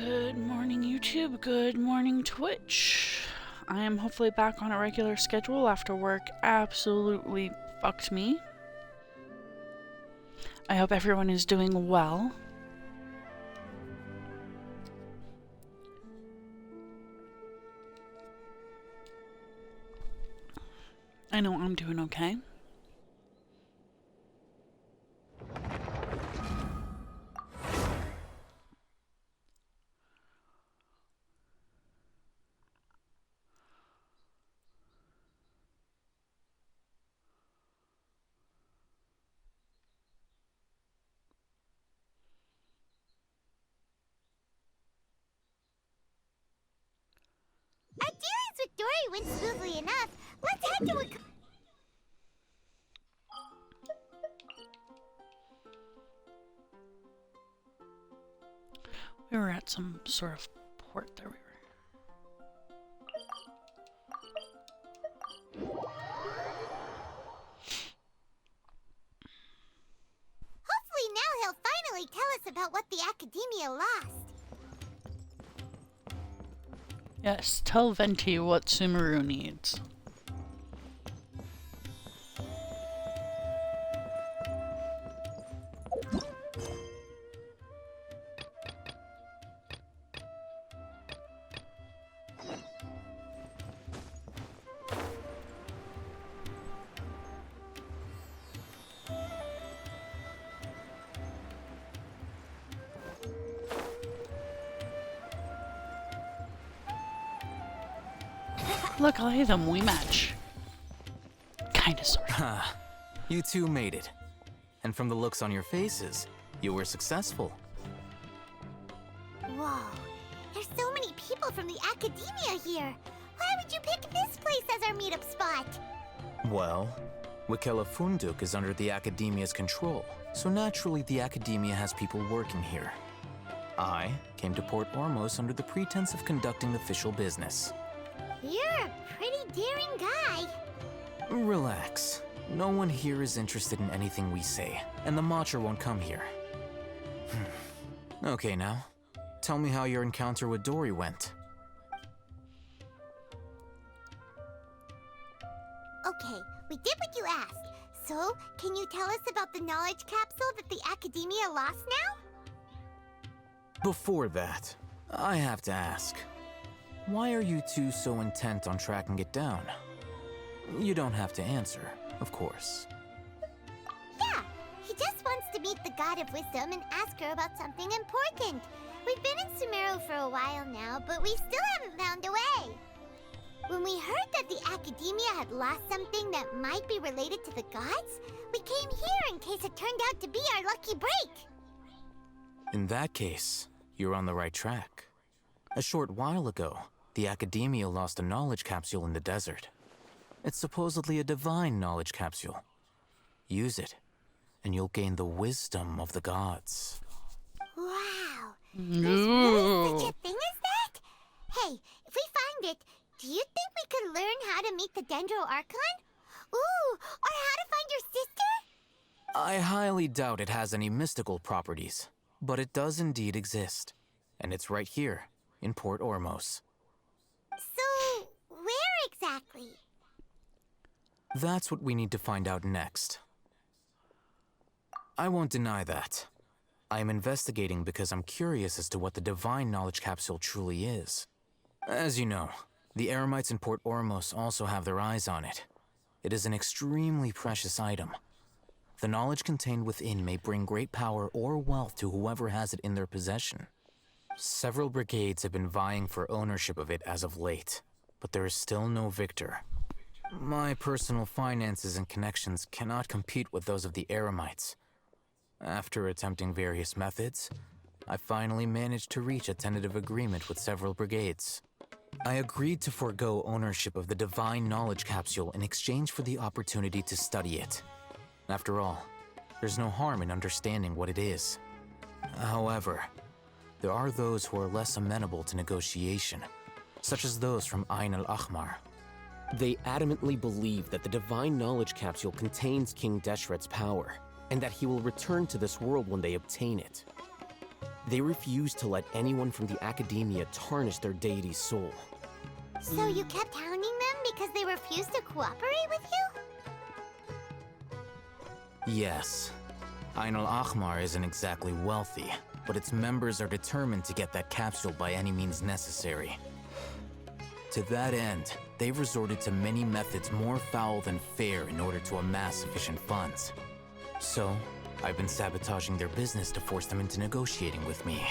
Good morning, YouTube. Good morning, Twitch. I am hopefully back on a regular schedule after work absolutely fucked me. I hope everyone is doing well. I know I'm doing okay. Our dealings with Dory went smoothly enough. Let's head to a... We were at some sort of port there. Hopefully now he'll finally tell us about what the Academia lost. Yes, tell Venti what Sumeru needs. Look, I'll hit them. We match. Kinda, sorta. You two made it. And from the looks on your faces, you were successful. Whoa, there's so many people from the Academia here. Why would you pick this place as our meetup spot? Well, Wikela Funduk is under the Academia's control, so naturally the Academia has people working here. I came to Port Ormos under the pretense of conducting official business. You're a pretty daring guy. Relax. No one here is interested in anything we say, and the Matcher won't come here. Okay now, tell me how your encounter with Dory went. Okay, we did what you asked. So, can you tell us about the knowledge capsule that the Academia lost now? Before that, I have to ask. Why are you two so intent on tracking it down? You don't have to answer, of course. Yeah, he just wants to meet the God of Wisdom and ask her about something important. We've been in Sumeru for a while now, but we still haven't found a way. When we heard that the Academia had lost something that might be related to the gods, we came here in case it turned out to be our lucky break. In that case, you're on the right track. A short while ago, the Academia lost a knowledge capsule in the desert. It's supposedly a divine knowledge capsule. Use it, and you'll gain the wisdom of the gods. Wow, there's really such a thing as that? Hey, if we find it, do you think we could learn how to meet the Dendro Archon? Ooh, or how to find your sister? I highly doubt it has any mystical properties, but it does indeed exist. And it's right here, in Port Ormos. So, where exactly? That's what we need to find out next. I won't deny that. I am investigating because I'm curious as to what the divine knowledge capsule truly is. As you know, the Eremites in Port Ormos also have their eyes on it. It is an extremely precious item. The knowledge contained within may bring great power or wealth to whoever has it in their possession. Several brigades have been vying for ownership of it as of late, but there is still no victor. My personal finances and connections cannot compete with those of the Eremites. After attempting various methods, I finally managed to reach a tentative agreement with several brigades. I agreed to forego ownership of the divine knowledge capsule in exchange for the opportunity to study it. After all, there's no harm in understanding what it is. However, there are those who are less amenable to negotiation, such as those from Ain al-Ahmar. They adamantly believe that the divine knowledge capsule contains King Deshret's power, and that he will return to this world when they obtain it. They refused to let anyone from the academia tarnish their deity's soul. So you kept hounding them because they refused to cooperate with you? Yes. Ain al-Ahmar isn't exactly wealthy, but its members are determined to get that capsule by any means necessary. To that end, they've resorted to many methods more foul than fair in order to amass sufficient funds. So, I've been sabotaging their business to force them into negotiating with me.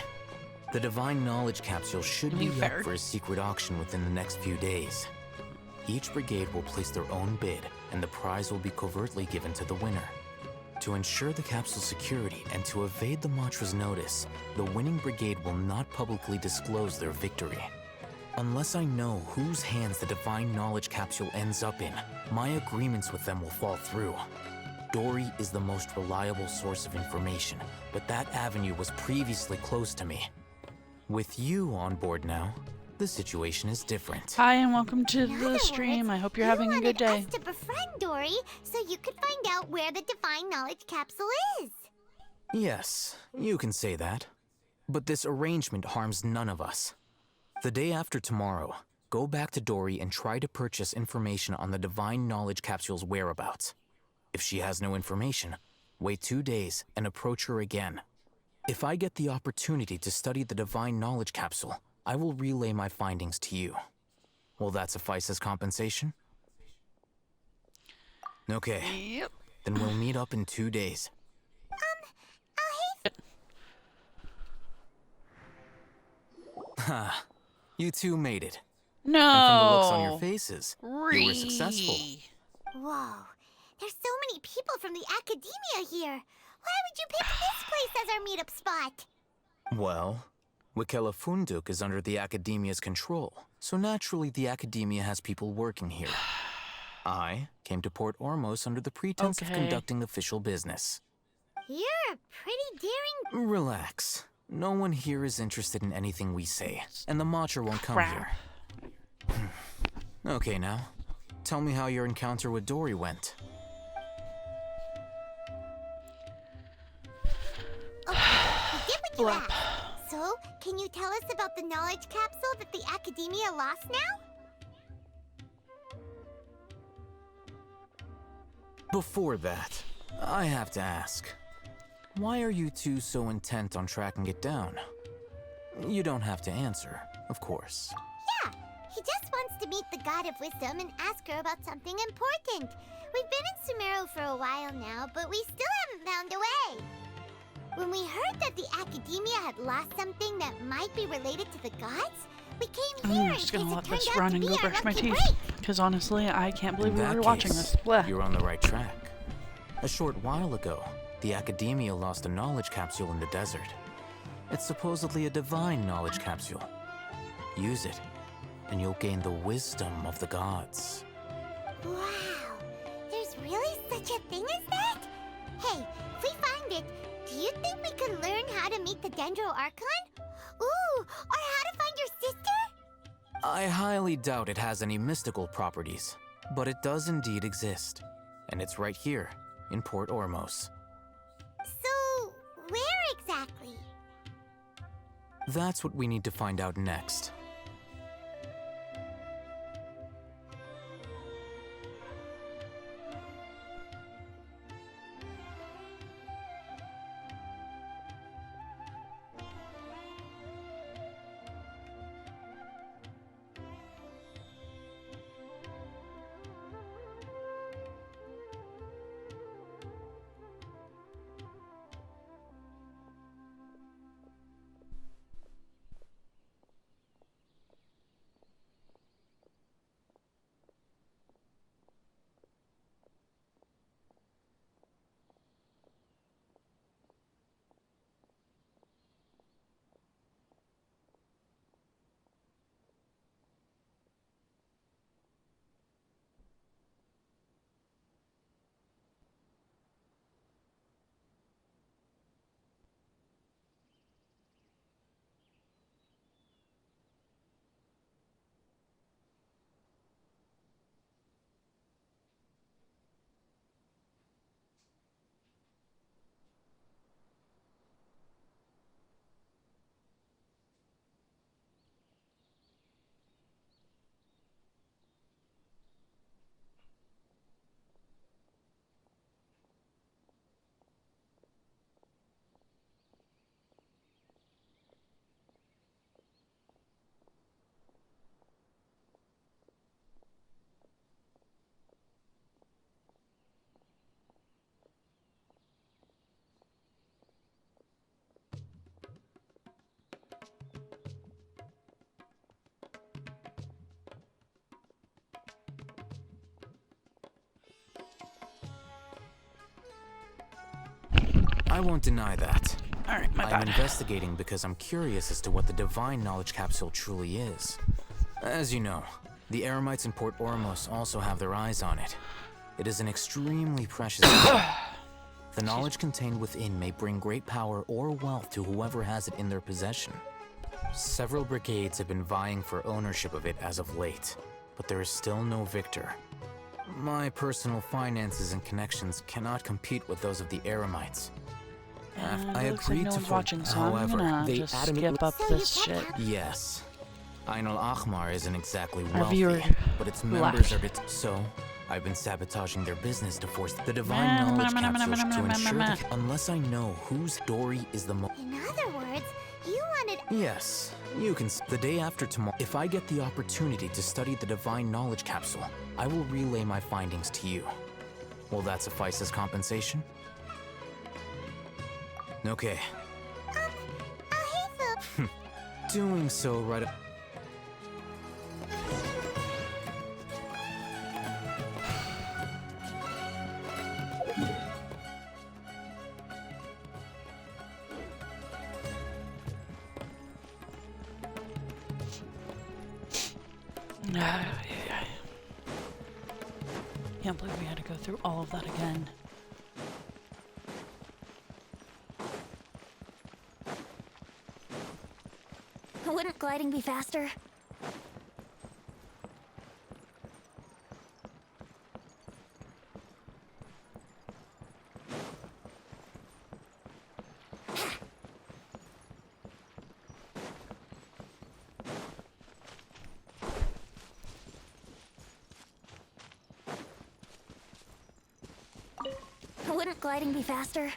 The Divine Knowledge Capsule should be Fair. up for a secret auction within the next few days. Each brigade will place their own bid, and the prize will be covertly given to the winner. To ensure the capsule's security and to evade the mantra's notice, the winning brigade will not publicly disclose their victory. Unless I know whose hands the Divine Knowledge Capsule ends up in, my agreements with them will fall through. Dory is the most reliable source of information, but that avenue was previously closed to me. With you on board now, the situation is different. Hi and welcome to In the other stream. words, I hope you're having a good You day. wanted us to befriend Dory so you could find out where the Divine Knowledge Capsule is. Yes, you can say that. But this arrangement harms none of us. The day after tomorrow, go back to Dory and try to purchase information on the Divine Knowledge Capsule's whereabouts. If she has no information, wait 2 days and approach her again. If I get the opportunity to study the Divine Knowledge Capsule, I will relay my findings to you. Will that suffice as compensation? Okay, Yep. then we'll meet up in 2 days. Ha, you two made it. No. And from the looks on your faces, you were successful. Whoa, there's so many people from the academia here. Why would you pick this place as our meetup spot? Well, Wikela Funduk is under the Academia's control, so naturally the Academia has people working here. I came to Port Ormos under the pretense of Okay. conducting official business. You're a pretty daring... Relax. No one here is interested in anything we say, and the Matcha won't come Crap. here. Okay now, tell me how your encounter with Dory went. Okay, we did what you Blap. asked. So, can you tell us about the knowledge capsule that the academia lost now? Before that, I have to ask, why are you two so intent on tracking it down? You don't have to answer, of course. Yeah, he just wants to meet the God of Wisdom and ask her about something important. We've been in Sumeru for a while now, but we still haven't found a way. When we heard that the academia had lost something that might be related to the gods, we came here I'm in just case gonna it let turned this out run to and be go our brush my lucky teeth. break. Because honestly, I can't believe In we that were watching case, this. Bleh. you're on the right track. A short while ago, the Academia lost a knowledge capsule in the desert. It's supposedly a divine knowledge capsule. Use it, and you'll gain the wisdom of the gods. Wow, there's really such a thing as that? Hey, if we find it, do you think we could learn how to meet the Dendro Archon? Ooh, or how to find your sister? I highly doubt it has any mystical properties, but it does indeed exist. And it's right here, in Port Ormos. So, where exactly? That's what we need to find out next. won't deny that. Alright, my I'm bad. investigating because I'm curious as to what the divine knowledge capsule truly is. As you know, the Eremites in Port Ormos also have their eyes on it. It is an extremely precious thing. The knowledge contained within may bring great power or wealth to whoever has it in their possession. Several brigades have been vying for ownership of it as of late, but there is still no victor. My personal finances and connections cannot compete with those of the Eremites. And I it looks like agreed no to one's for- watching, so however, I'm gonna they just adamantly- skip up So you this can't shit. have- Yes. Ain al-Ahmar isn't exactly Our wealthy, viewer but its members left. are so I've been sabotaging their business to force the divine knowledge capsules to ensure that unless I know whose story is the most. In other words, you wanted. Yes, you can. The day after tomorrow, if I get the opportunity to study the divine knowledge capsule, I will relay my findings to you. Will that suffice as compensation? Okay. Ahitha. Doing so right. Can't believe we had to go through all of that again. Wouldn't gliding be faster? Wouldn't gliding be faster?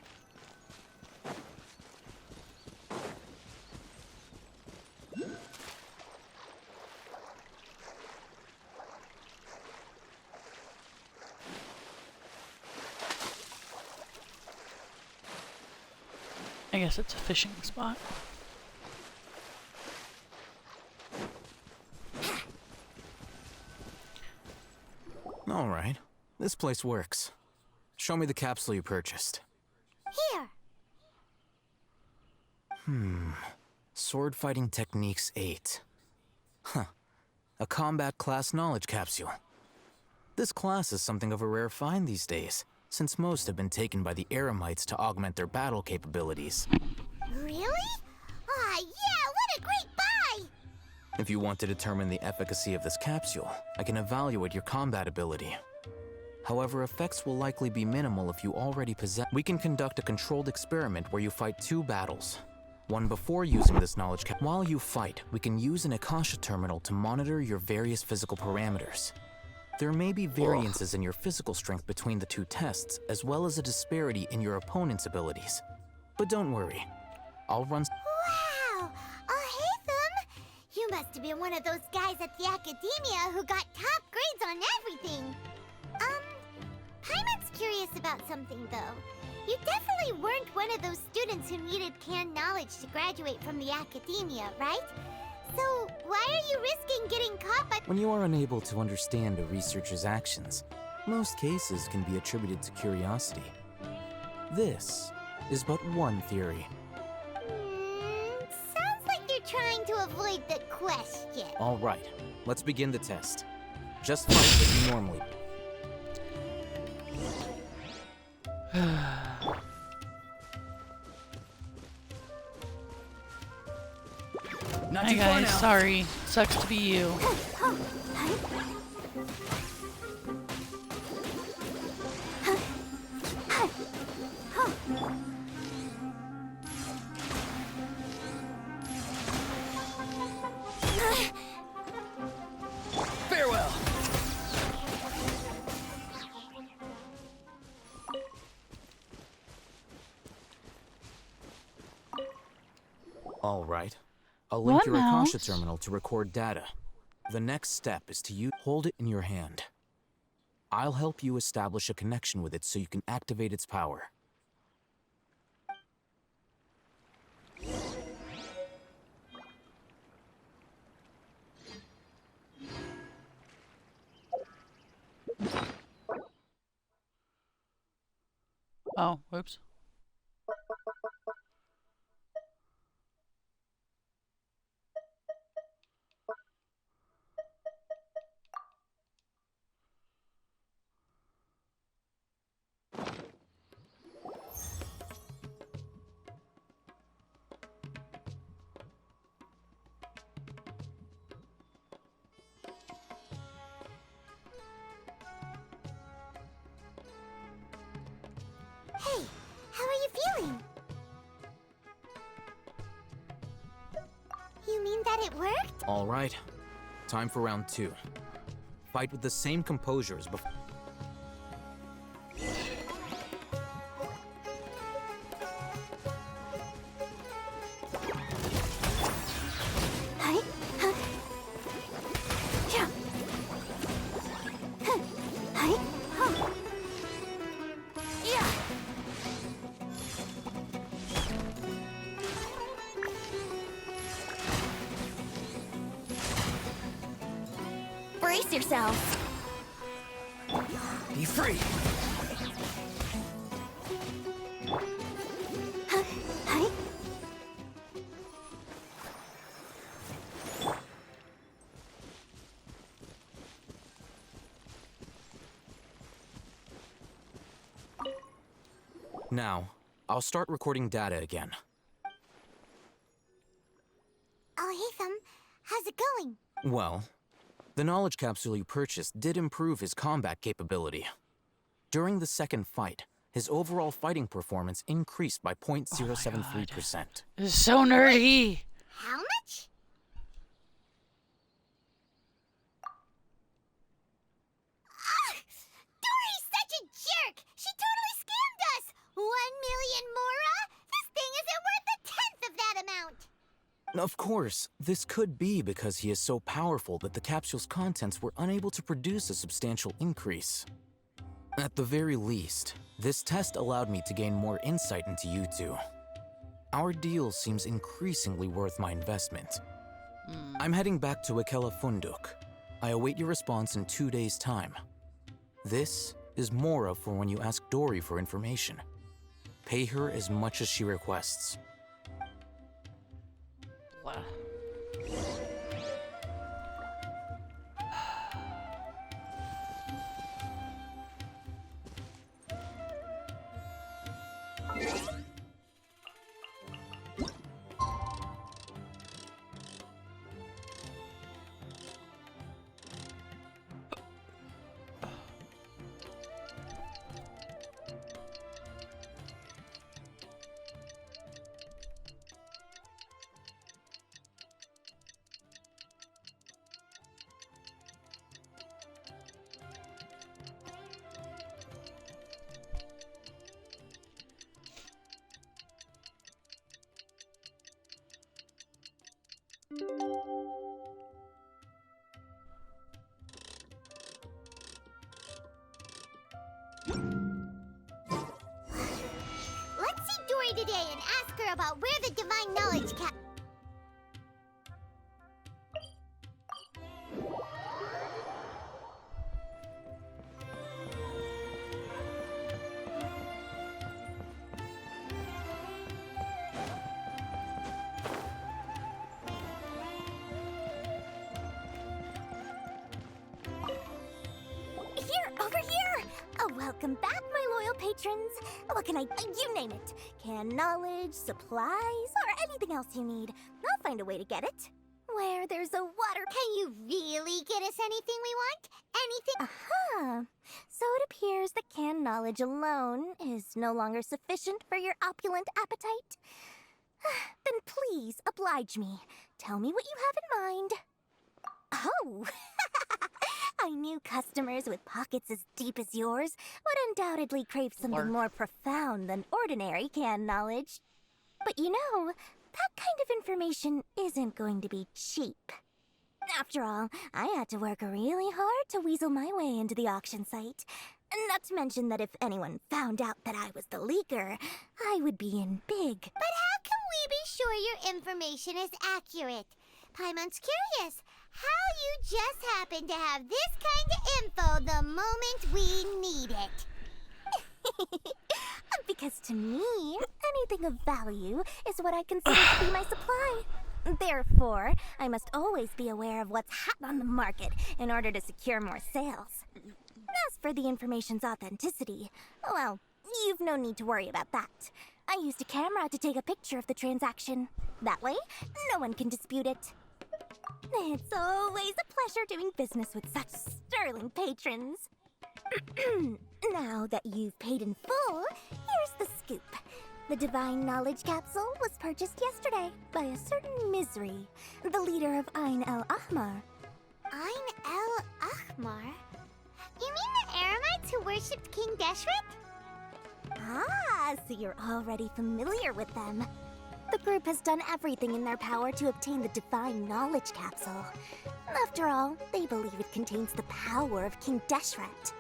I guess it's a fishing spot. All right, this place works. Show me the capsule you purchased. Here. Sword Fighting Techniques 8. Huh. A combat class knowledge capsule. This class is something of a rare find these days, since most have been taken by the Eremites to augment their battle capabilities. Really? Ah, yeah, what a great buy! If you want to determine the efficacy of this capsule, I can evaluate your combat ability. However, effects will likely be minimal if you already possess. We can conduct a controlled experiment where you fight 2 battles. One before using this knowledge cap. While you fight, we can use an Akasha terminal to monitor your various physical parameters. There may be variances in your physical strength between the 2 tests, as well as a disparity in your opponent's abilities. But don't worry, I'll run. Wow! Ahitham! You must have been one of those guys at the academia who got top grades on everything. Paimon's curious about something, though. You definitely weren't one of those students who needed canned knowledge to graduate from the academia, right? So, why are you risking getting caught by— When you are unable to understand a researcher's actions, most cases can be attributed to curiosity. This is but one theory. Sounds like you're trying to avoid the question. All right, let's begin the test. Just fight as you normally. Not Hi too far guys, now. sorry. Sucks to be you. Farewell. All right. I'll link What your Akasha mouse? terminal to record data. The next step is to hold it in your hand. I'll help you establish a connection with it so you can activate its power. Oh, whoops. feeling? You mean that it worked? All right. Time for round 2. Fight with the same composure as before. Hi. Huh. Yeah. Huh. Hi. Huh. Yeah. Brace yourselves. Be free! Huh. Hi. Now, I'll start recording data again. Oh, hey, Thumb. How's it going? Well, the knowledge capsule you purchased did improve his combat capability. During the second fight, his overall fighting performance increased by 0.073%. This is so nerdy. How much? Ah! Dory's such a jerk! She totally scammed us! 1 million mora? This thing isn't worth a tenth of that amount! Of course, this could be because he is so powerful that the capsule's contents were unable to produce a substantial increase. At the very least, this test allowed me to gain more insight into you two. Our deal seems increasingly worth my investment. I'm heading back to Akela Funduk. I await your response in 2 days' time. This is Mora for when you ask Dory for information. Pay her as much as she requests. Blah. Let's see Dory today and ask her about where the divine knowledge cap. Here, over here! Oh, welcome back, my loyal patrons. What can you name it. Can knowledge, supplies, or anything else you need. I'll find a way to get it. Where there's a water... Can you really get us anything we want? Anything... Aha! So it appears that canned knowledge alone is no longer sufficient for your opulent appetite. Then please, oblige me. Tell me what you have in mind. Oh! I knew customers with pockets as deep as yours would undoubtedly crave something Lark. more profound than ordinary canned knowledge. But you know, that kind of information isn't going to be cheap. After all, I had to work really hard to weasel my way into the auction site. Not to mention that if anyone found out that I was the leaker, I would be in big. But how can we be sure your information is accurate? Paimon's curious how you just happen to have this kind of info the moment we need it. Because to me, anything of value is what I consider to be my supply. Therefore, I must always be aware of what's hot on the market in order to secure more sales. As for the information's authenticity, well, you've no need to worry about that. I used a camera to take a picture of the transaction. That way, no one can dispute it. It's always a pleasure doing business with such sterling patrons. Now that you've paid in full, here's the scoop. The Divine Knowledge Capsule was purchased yesterday by a certain Misery, the leader of Ain el-Ahmar. Ain el-Ahmar? You mean the Eremites who worshipped King Deshret? Ah, so you're already familiar with them. The group has done everything in their power to obtain the Divine Knowledge Capsule. After all, they believe it contains the power of King Deshret.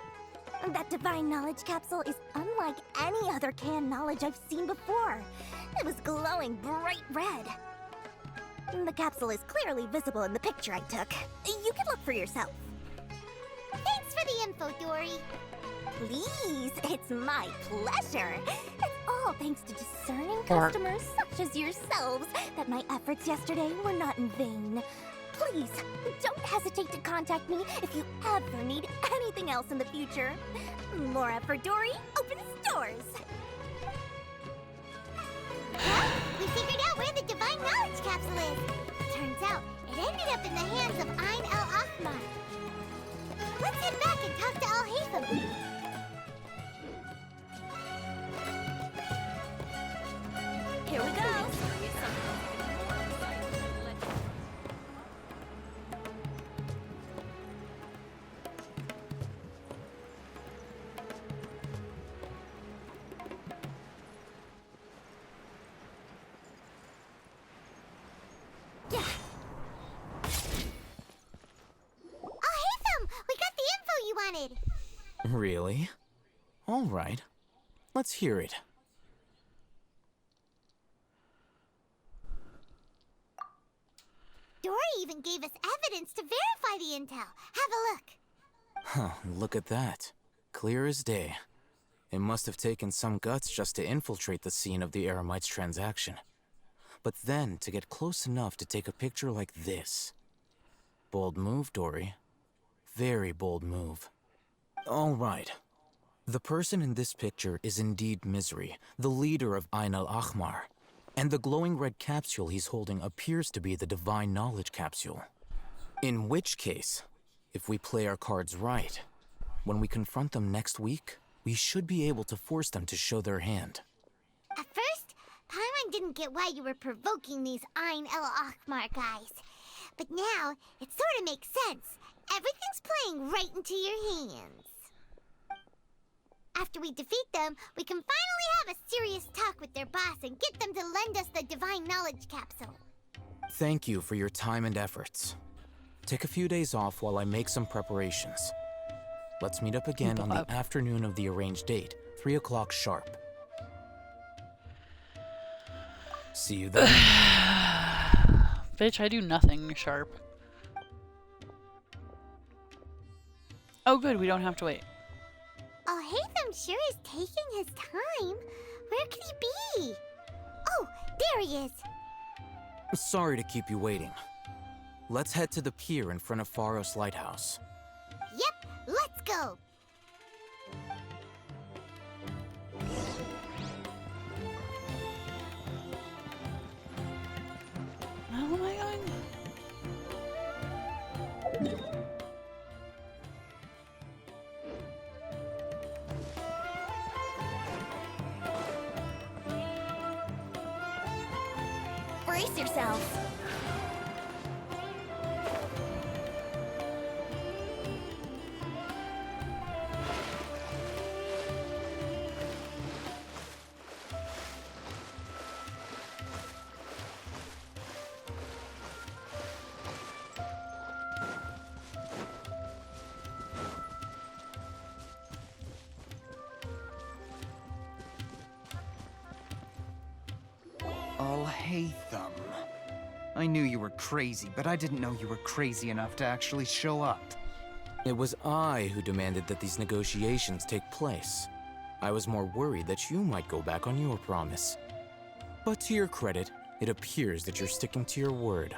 That Divine Knowledge Capsule is unlike any other canned knowledge I've seen before. It was glowing bright red. The capsule is clearly visible in the picture I took. You can look for yourself. Thanks for the info, Dory. Please, it's my pleasure. It's all thanks to discerning customers such as yourselves that my efforts yesterday were not in vain. Please, don't hesitate to contact me if you ever need anything else in the future. Laura for Dory opens doors. Well, we figured out where the Divine Knowledge Capsule is. Turns out, it ended up in the hands of Ain el-Ahmar. Let's head back and talk to Al-Haytham. Here we go. Really? All right. Let's hear it. Dory even gave us evidence to verify the intel. Have a look. Huh, look at that. Clear as day. It must have taken some guts just to infiltrate the scene of the Eremites' transaction. But then to get close enough to take a picture like this. Bold move, Dory. Very bold move. All right. The person in this picture is indeed Misery, the leader of Ain el-Ahmar. And the glowing red capsule he's holding appears to be the Divine Knowledge Capsule. In which case, if we play our cards right, when we confront them next week, we should be able to force them to show their hand. At first, Paimon didn't get why you were provoking these Ain el-Ahmar guys. But now, it sort of makes sense. Everything's playing right into your hands. After we defeat them, we can finally have a serious talk with their boss and get them to lend us the Divine Knowledge Capsule. Thank you for your time and efforts. Take a few days off while I make some preparations. Let's meet up again on the afternoon of the arranged date, 3 o'clock sharp. See you then. Bitch, I do nothing sharp. Oh good, we don't have to wait. Al-Haytham sure is taking his time. Where could he be? Oh, there he is. Sorry to keep you waiting. Let's head to the pier in front of Pharos Lighthouse. Yep, let's go. How am I going? Brace yourself. Al-Haytham. I knew you were crazy, but I didn't know you were crazy enough to actually show up. It was I who demanded that these negotiations take place. I was more worried that you might go back on your promise. But to your credit, it appears that you're sticking to your word.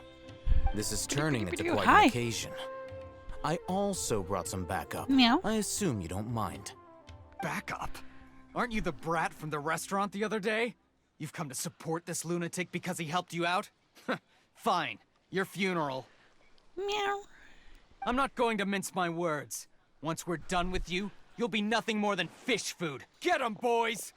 This is turning into quite an occasion. I also brought some backup. Meow. I assume you don't mind. Backup? Aren't you the brat from the restaurant the other day? You've come to support this lunatic because he helped you out? Fine. Your funeral. Meow. I'm not going to mince my words. Once we're done with you, you'll be nothing more than fish food. Get 'em, boys!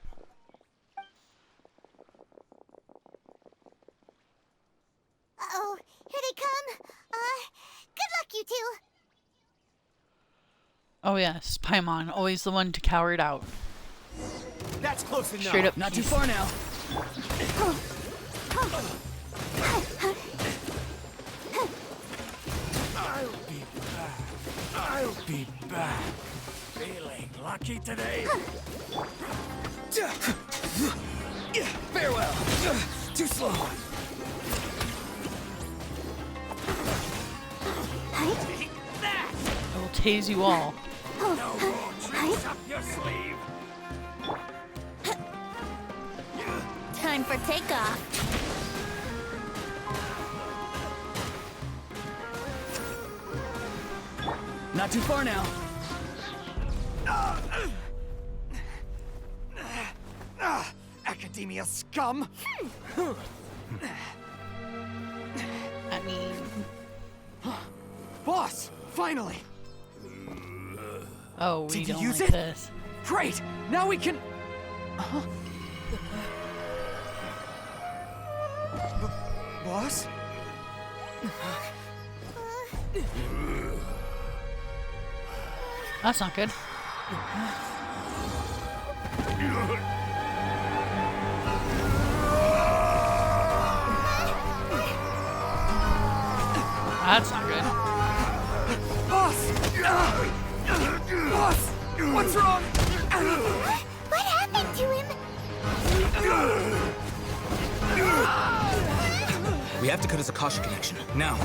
Oh yes, Paimon, always the one to cower it out. That's close enough. Straight up. Not too far now. I'll be back. Feeling lucky today? Farewell. Too slow. Take that! I will tase you all. No more tricks up your sleeve. Time for takeoff. Not too far now. Academia scum. I mean, Boss, finally. oh, we Did you don't use like it? this. Great. Now we can. Boss? That's not good. That's not good. Boss! Boss! What's wrong? What happened to him? We have to cut his Akasha connection, now.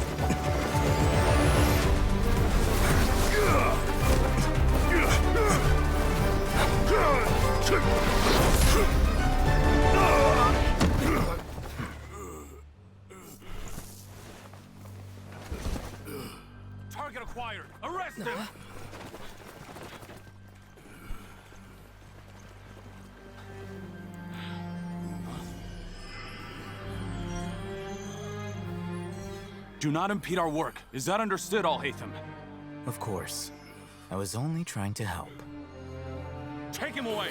Target acquired. Arrest him! Do not impede our work. Is that understood, Al-Haytham? Of course. I was only trying to help. Take him away!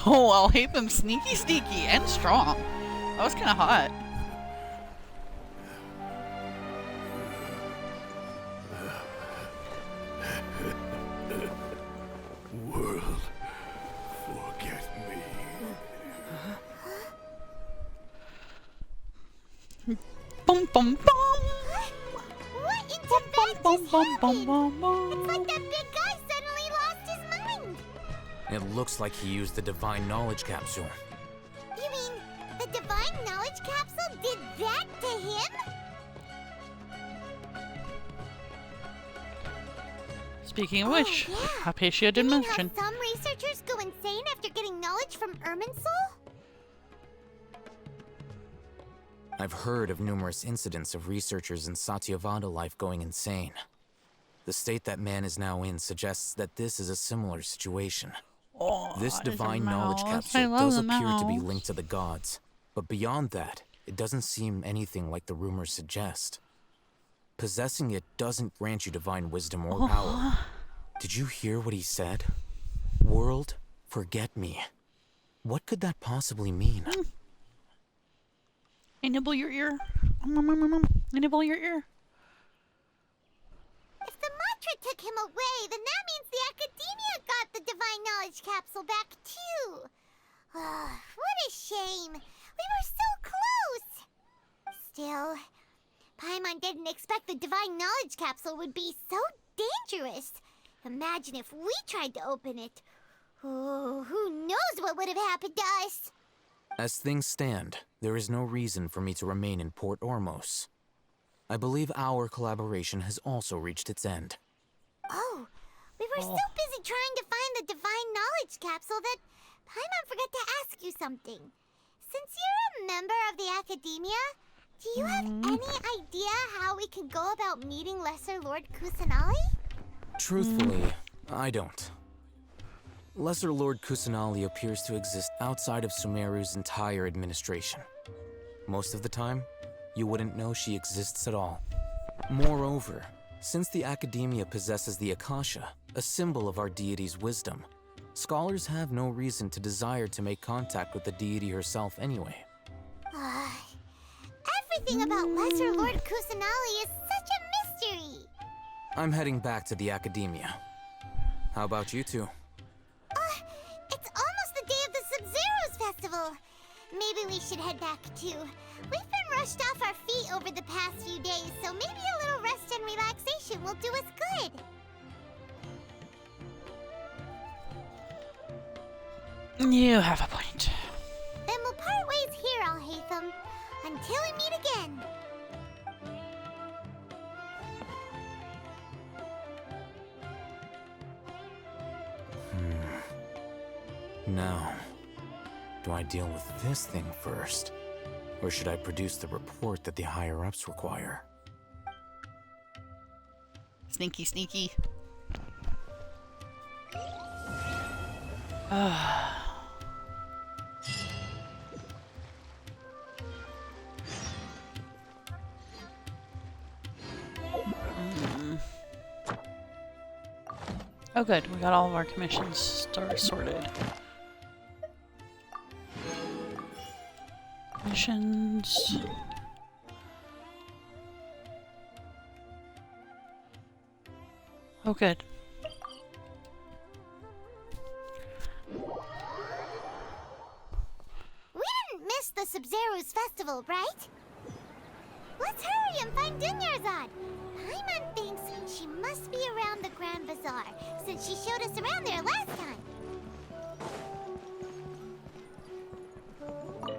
Oh, I'll hate them sneaky, sneaky, and strong. That was kind of hot. World, forget me. Bum bum bum. What in Bum Tibet bum just bum bum happened? bum It's like bum. that big guy suddenly lost his mind. It looks like he used the divine knowledge capsule. You mean the divine knowledge capsule did that to him? Speaking of Oh, which, yeah. Hypatia did You mean mention. how some researchers go insane after getting knowledge from Irminsul? I've heard of numerous incidents of researchers in Satyavada life going insane. The state that man is now in suggests that this is a similar situation. Oh, This there's a divine knowledge mouse. I capsule love does the appear to be mouse. linked to the gods, but beyond that, it doesn't seem anything like the rumors suggest. Possessing it doesn't grant you divine wisdom or power. Did you hear what he said? World, forget me. What could that possibly mean? I nibble your ear. I nibble your ear. If the mantra took him away, then that means the Academia got the divine knowledge capsule back too. What a shame. We were so close. Still, Paimon didn't expect the divine knowledge capsule would be so dangerous. Imagine if we tried to open it. Oh, who knows what would have happened to us? As things stand, there is no reason for me to remain in Port Ormos. I believe our collaboration has also reached its end. Oh, we were so busy trying to find the divine knowledge capsule that Paimon forgot to ask you something. Since you're a member of the Academia, do you have any idea how we can go about meeting Lesser Lord Kusanali? Truthfully, I don't. Lesser Lord Kusanali appears to exist outside of Sumeru's entire administration. Most of the time, you wouldn't know she exists at all. Moreover, since the Academia possesses the Akasha, a symbol of our deity's wisdom, scholars have no reason to desire to make contact with the deity herself anyway. Everything about Lesser Lord Kusanali is such a mystery. I'm heading back to the academia. How about you two? It's almost the day of the Sub-Zero's festival. Maybe we should head back too. We've been rushed off our feet over the past few days, so maybe a little rest and relaxation will do us good. You have a point. Then we'll part ways here, Alhaitham. Until we meet again. Now, do I deal with this thing first? Or should I produce the report that the higher-ups require? Sneaky, sneaky. Oh good, we got all of our commissions sorted. Missions. Oh good. We didn't miss the Sub-Zero's festival, right? Let's hurry and find Dunyarzad. Paimon thinks she must be around the Grand Bazaar, since she showed us around there last time.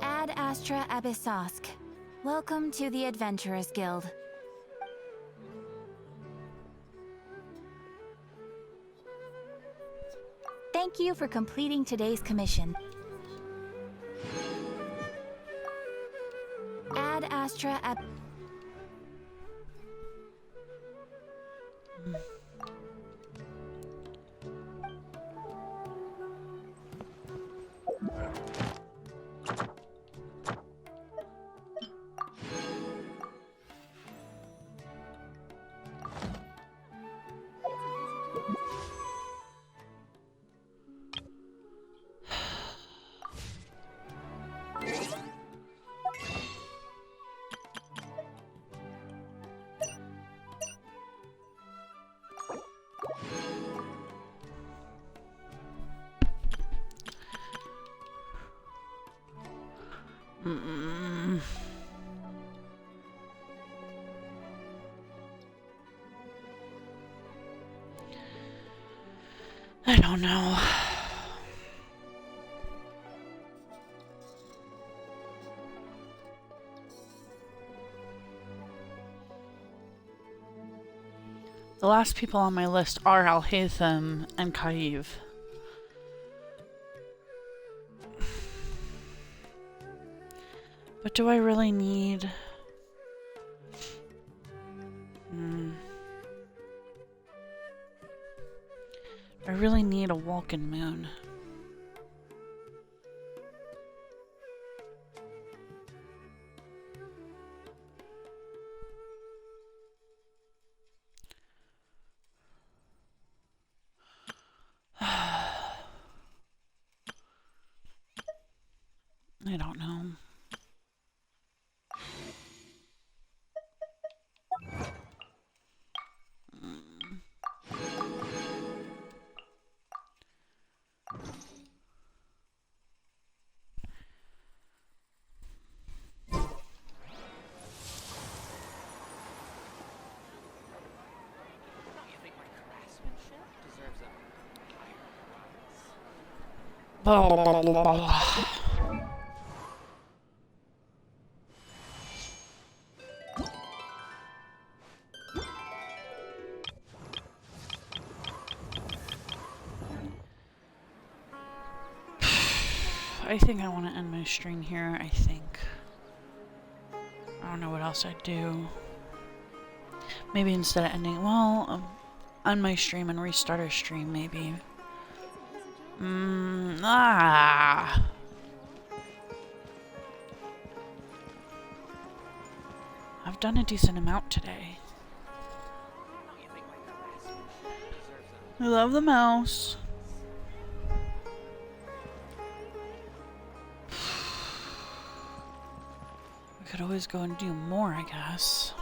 Ad Astra Abyssosk. Welcome to the Adventurers Guild. Thank you for completing today's commission. Ad Astra Ab... I don't know. The last people on my list are Alhaitham and Kaiv. But do I really need... I really need a Vulcan moon. I don't know. I think I want to end my stream here, I think. I don't know what else I'd do. Maybe instead of ending, well, end my stream and restart a stream, maybe. I've done a decent amount today. I love the mouse. could always go and do more, I guess.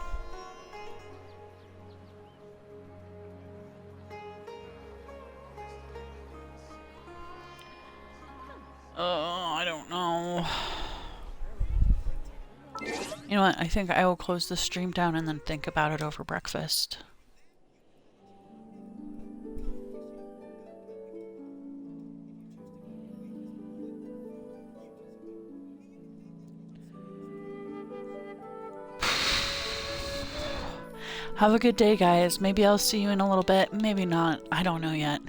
Oh, I don't know. You know what? I think I will close the stream down and then think about it over breakfast. Have a good day, guys. Maybe I'll see you in a little bit. Maybe not. I don't know yet.